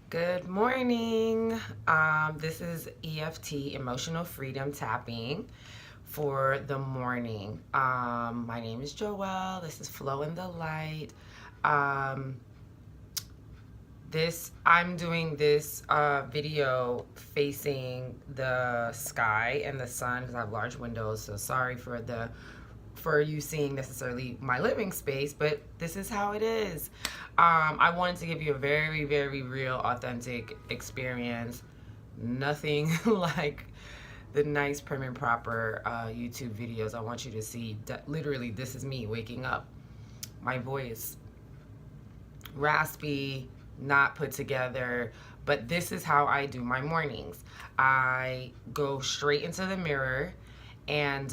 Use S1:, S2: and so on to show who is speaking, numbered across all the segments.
S1: Good morning. This is EFT Emotional Freedom Tapping for the morning. My name is Joelle. This is Flow in the Light. Um, I'm doing this video facing the sky and the sun because I have large windows. So sorry for you seeing necessarily my living space, but this is how it is. I wanted to give you a very, very real, authentic experience. Nothing like the nice, prim and proper YouTube videos. I want you to see that literally this is me waking up. My voice, raspy, not put together, but this is how I do my mornings. I go straight into the mirror and,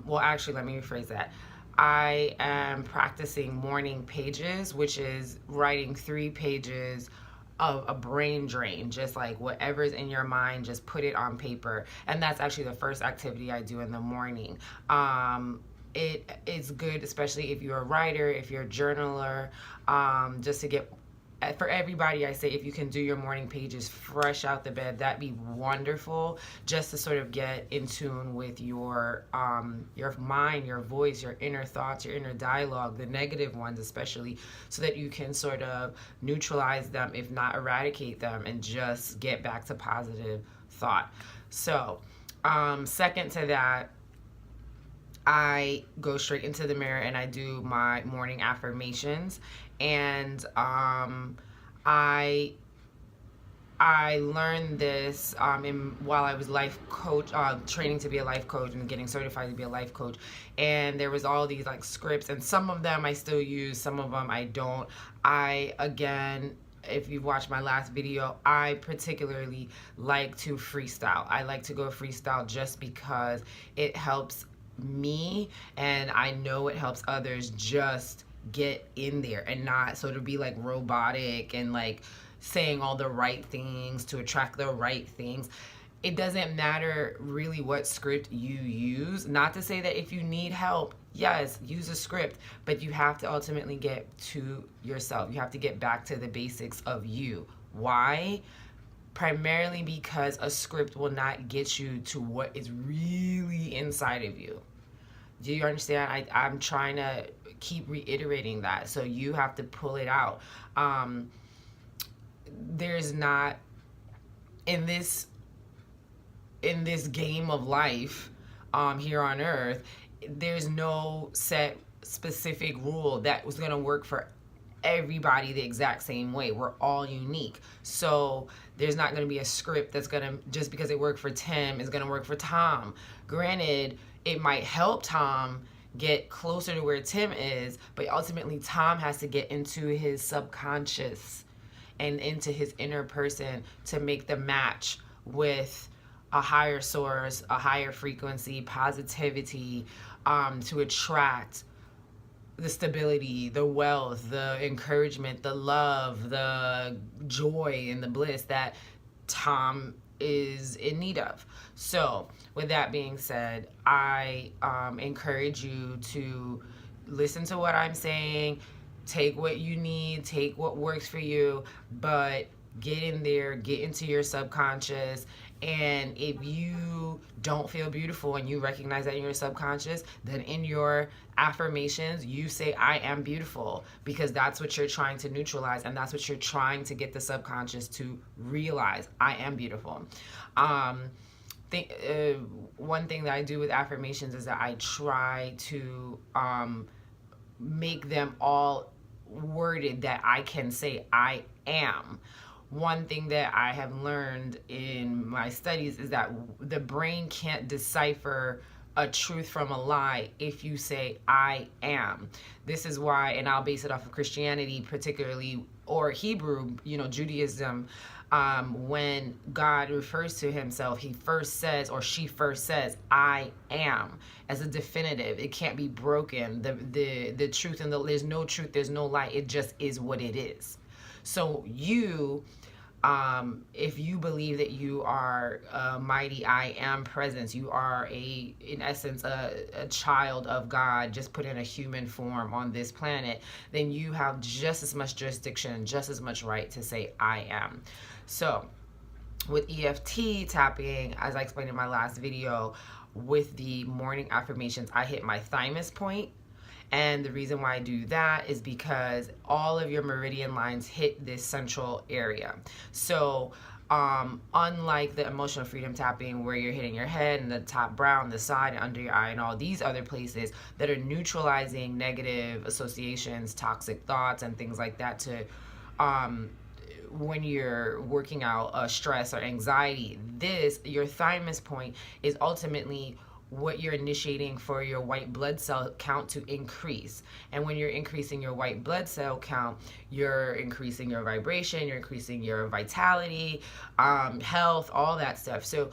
S1: well, actually, let me rephrase that. I am practicing morning pages, which is writing 3 pages of a brain drain, just like whatever's in your mind, just put it on paper. And that's actually the first activity I do in the morning. It is good, especially if you're a writer, if you're a journaler, just to get, for everybody, I say if you can do your morning pages fresh out the bed, that'd be wonderful, just to sort of get in tune with your mind, your voice, your inner thoughts, your inner dialogue, the negative ones especially, so that you can sort of neutralize them, if not eradicate them, and just get back to positive thought. So, second to that, I go straight into the mirror and I do my morning affirmations. And I learned this while I was life coach, training to be a life coach and getting certified to be a life coach. And there was all these like scripts, and some of them I still use, some of them I don't. Again, if you've watched my last video, I particularly like to freestyle. I like to go freestyle just because it helps me, and I know it helps others just get in there and not sort of be like robotic and like saying all the right things to attract the right things. It doesn't matter really what script you use. Not to say that if you need help, yes, use a script, but you have to ultimately get to yourself. You have to get back to the basics of you. Why? Primarily because a script will not get you to what is really inside of you. Do you understand? I'm trying to keep reiterating that. So you have to pull it out. There's not, in this game of life, here on earth, there's no set specific rule that was going to work for everybody the exact same way. We're all unique. So there's not going to be a script that's going to, just because it worked for Tim, is going to work for Tom. Granted, it might help Tom get closer to where Tim is, but ultimately Tom has to get into his subconscious and into his inner person to make the match with a higher source, a higher frequency, positivity, to attract the stability, the wealth, the encouragement, the love, the joy, and the bliss that Tom is in need of. So, with that being said, I encourage you to listen to what I'm saying, take what you need, take what works for you, but get in there, get into your subconscious. And if you don't feel beautiful and you recognize that in your subconscious, then in your affirmations, you say, I am beautiful, because that's what you're trying to neutralize, and that's what you're trying to get the subconscious to realize. I am beautiful. One thing that I do with affirmations is that I try to make them all worded that I can say I am. One thing that I have learned in my studies is that the brain can't decipher a truth from a lie if you say I am. This is why, and I'll base it off of Christianity particularly, or Hebrew, Judaism. When God refers to himself, he first says, or she first says, I am, as a definitive. It can't be broken. The truth, and there's no truth, there's no lie. It just is what it is. So you If you believe that you are a mighty I am presence, you are in essence, a child of God, just put in a human form on this planet, then you have just as much jurisdiction, just as much right to say I am. So with EFT tapping, as I explained in my last video, with the morning affirmations, I hit my thymus point. And the reason why I do that is because all of your meridian lines hit this central area. So unlike the emotional freedom tapping where you're hitting your head and the top brow, the side, and under your eye, and all these other places that are neutralizing negative associations, toxic thoughts, and things like that to when you're working out stress or anxiety, your thymus point is ultimately what you're initiating for your white blood cell count to increase. And when you're increasing your white blood cell count, you're increasing your vibration, you're increasing your vitality, health, all that stuff. So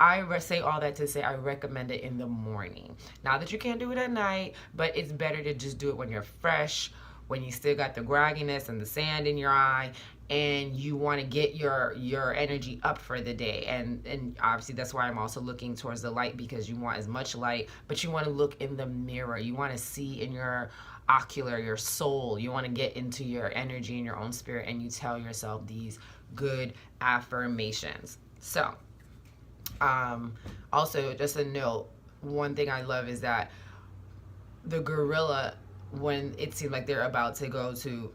S1: I say all that to say I recommend it in the morning. Not that you can't do it at night, but it's better to just do it when you're fresh, when you still got the grogginess and the sand in your eye, and you want to get your energy up for the day. And obviously that's why I'm also looking towards the light, because you want as much light, but you want to look in the mirror. You want to see in your ocular, your soul. You want to get into your energy and your own spirit, and you tell yourself these good affirmations. So also, just a note, one thing I love is that the gorilla, when it seems like they're about to go to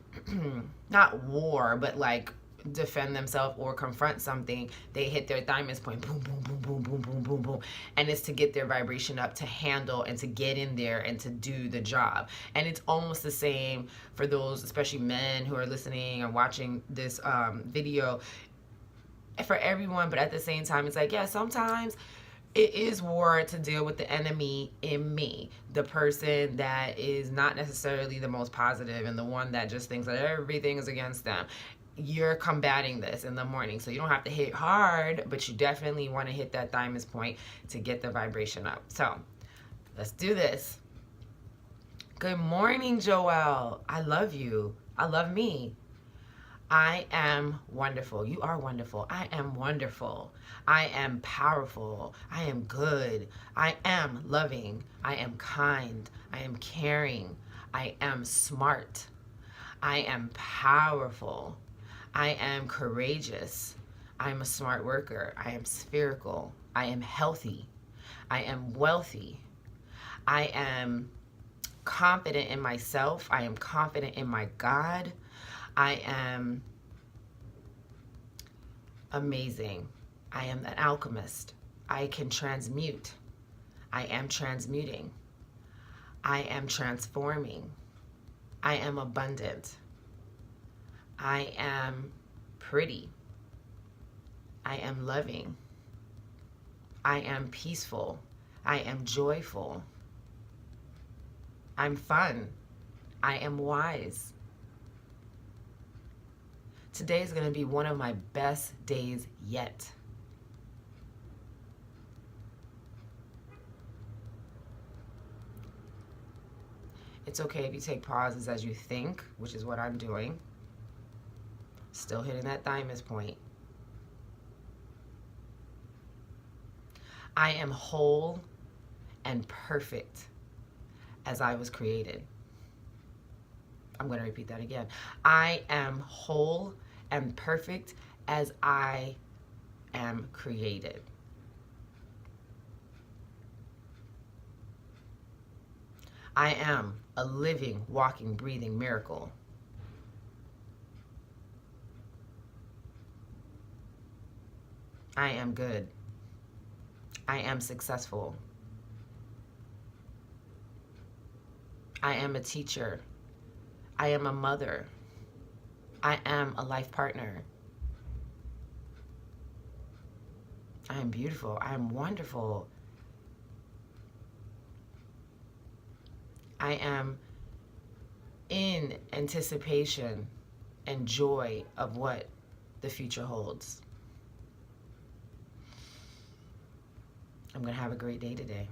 S1: not war, but like defend themselves or confront something, they hit their thymus point, boom, boom, boom, boom, boom, boom, boom, boom, and it's to get their vibration up to handle and to get in there and to do the job. And it's almost the same for those, especially men who are listening and watching this video, for everyone. But at the same time, it's like, yeah, sometimes it is war to deal with the enemy in me, the person that is not necessarily the most positive and the one that just thinks that everything is against them. You're combating this in the morning, so you don't have to hit hard, but you definitely want to hit that thymus point to get the vibration up. So let's do this. Good morning, Joelle. I love you. I love me. I am wonderful. You are wonderful. I am wonderful. I am powerful. I am good. I am loving. I am kind. I am caring. I am smart. I am powerful. I am courageous. I am a smart worker. I am spherical. I am healthy. I am wealthy. I am confident in myself. I am confident in my God. I am amazing. I am an alchemist. I can transmute. I am transmuting. I am transforming. I am abundant. I am pretty. I am loving. I am peaceful. I am joyful. I'm fun. I am wise. Today is going to be one of my best days yet. It's okay if you take pauses as you think, which is what I'm doing. Still hitting that thymus point. I am whole and perfect as I was created. I'm going to repeat that again. I am whole and perfect as I am created. I am a living, walking, breathing miracle. I am good. I am successful. I am a teacher. I am a mother. I am a life partner. I am beautiful. I am wonderful. I am in anticipation and joy of what the future holds. I'm going to have a great day today.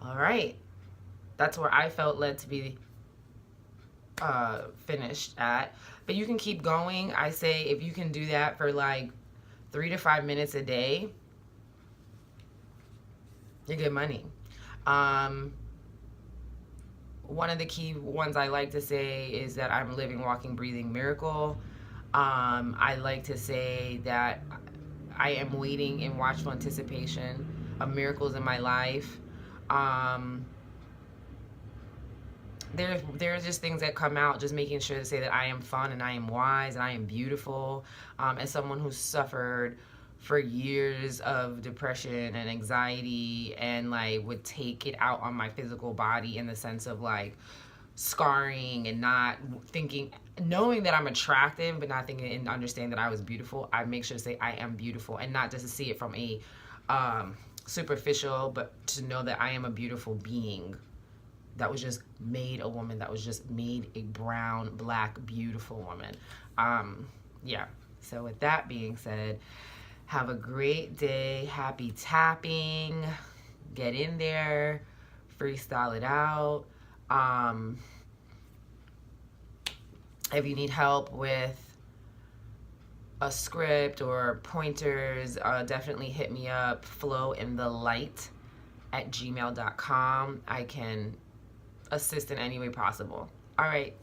S1: All right. That's where I felt led to be finished at. But you can keep going. I say if you can do that for like 3 to 5 minutes a day, you get money. One of the key ones I like to say is that I'm a living, walking, breathing miracle. I like to say that I am waiting in watchful anticipation of miracles in my life. There's just things that come out, just making sure to say that I am fun and I am wise and I am beautiful. As someone who's suffered for years of depression and anxiety, and like would take it out on my physical body in the sense of like scarring and not thinking, knowing that I'm attractive but not thinking and understanding that I was beautiful. I make sure to say I am beautiful, and not just to see it from a superficial, but to know that I am a beautiful being that was just made a woman, that was just made a brown, black, beautiful woman. Yeah. So with that being said, have a great day. Happy tapping. Get in there. Freestyle it out. If you need help with a script or pointers, definitely hit me up. flowinthelight@gmail.com. I can assist in any way possible. All right.